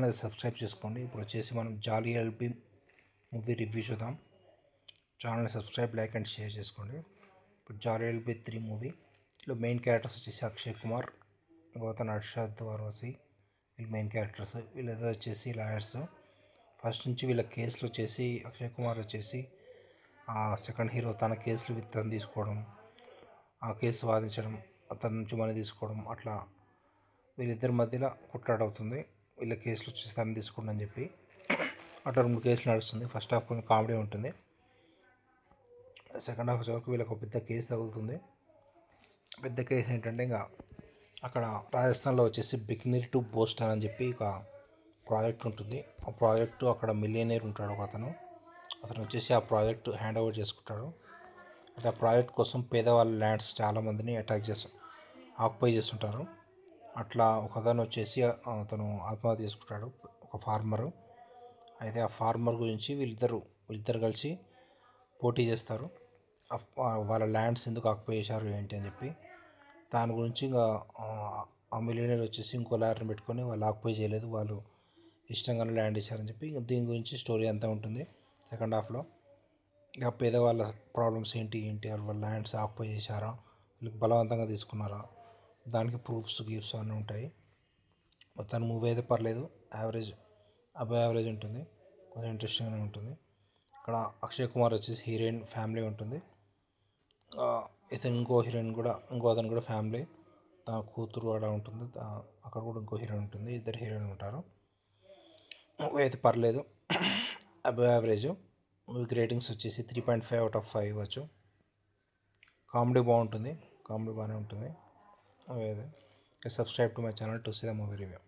Channel subscribe చేసుకోండి. ఇప్పుడు వచ్చేసి మనం జాలీ ఎల్పి మూవీ రివ్యూ చూద్దాం. Channel subscribe, like and share చేసుకోండి. ఇప్పుడు జాలీ ఎల్పి 3 మూవీలో మెయిన్ క్యారెక్టర్స్ వచ్చేసి అక్షయ్ కుమార్, గౌతమ్ అర్షద్ వారసి, వీళ్ళు మెయిన్ క్యారెక్టర్స్. వీళ్ళిద్దరు వచ్చేసి లాయర్స్. ఫస్ట్ నుంచి వీళ్ళ కేసులు వచ్చేసి అక్షయ్ కుమార్ వచ్చేసి సెకండ్ హీరో తన కేసులు తను తీసుకోవడం, ఆ కేసు వాదించడం, అతని నుంచి మనీ తీసుకోవడం, అట్లా వీళ్ళిద్దరి మధ్యలో కొట్లాడవుతుంది. వీళ్ళ కేసులు వచ్చేసి తను తీసుకోండి అని చెప్పి అట్లా 2 కేసులు నడుస్తుంది. ఫస్ట్ హాఫ్ కొంచెం కామెడీ ఉంటుంది. సెకండ్ హాఫ్ వరకు వీళ్ళకి ఒక పెద్ద కేసు తగులుతుంది. పెద్ద కేసు ఏంటంటే ఇంకా అక్కడ రాజస్థాన్లో వచ్చేసి బిక్నీర్ టు బోస్టన్ అని చెప్పి ఒక ప్రాజెక్ట్ ఉంటుంది. ఆ ప్రాజెక్టు అక్కడ మిలియనీర్ ఉంటాడు ఒక అతను వచ్చేసి ఆ ప్రాజెక్టు హ్యాండ్ ఓవర్ చేసుకుంటాడు. అయితే ఆ ప్రాజెక్ట్ కోసం పేదవాళ్ళ ల్యాండ్స్ చాలామందిని ఆక్యుపై చేస్తుంటారు. అట్లా ఒక అతను వచ్చేసి అతను ఆత్మహత్య చేసుకుంటాడు, ఒక ఫార్మరు. అయితే ఆ ఫార్మర్ గురించి వీళ్ళిద్దరు కలిసి పోటీ చేస్తారు. వాళ్ళ ల్యాండ్స్ ఎందుకు ఆక్యుపై చేశారు ఏంటి అని చెప్పి దాని గురించి ఇంకా ఆ మిలియనర్ వచ్చేసి ఇంకో లాయర్ని పెట్టుకొని వాళ్ళు ఆక్యుపై చేయలేదు, వాళ్ళు ఇష్టంగానే ల్యాండ్ ఇచ్చారని చెప్పి దీని గురించి స్టోరీ అంతా ఉంటుంది. సెకండ్ హాఫ్లో ఇక పేదవాళ్ళ ప్రాబ్లమ్స్ ఏంటి వాళ్ళ ల్యాండ్స్ ఆక్యుపై చేశారా, వీళ్ళకి బలవంతంగా తీసుకున్నారా, దానికి ప్రూఫ్స్ గిఫ్ట్స్ అన్నీ ఉంటాయి. మొత్తం మూవీ అయితే పర్లేదు, అబవ్ యావరేజ్ ఉంటుంది, కొంచెం ఇంట్రెస్టింగ్గానే ఉంటుంది. ఇక్కడ అక్షయ్ కుమార్ వచ్చేసి హీరోయిన్ ఫ్యామిలీ ఉంటుంది. ఇంకో అతను కూడా ఫ్యామిలీ, తన కూతురు అలా ఉంటుంది. అక్కడ కూడా ఇంకో హీరోయిన్ ఉంటుంది, ఇద్దరు హీరోయిన్లు ఉంటారు. మూవీ అయితే పర్లేదు, అబవ్ యావరేజ్. మూవీకి రేటింగ్స్ వచ్చేసి 3.5 out of 5 ఇవ్వచ్చు. కామెడీ బాగానే ఉంటుంది. అదే subscribe to my channel to see the movie review.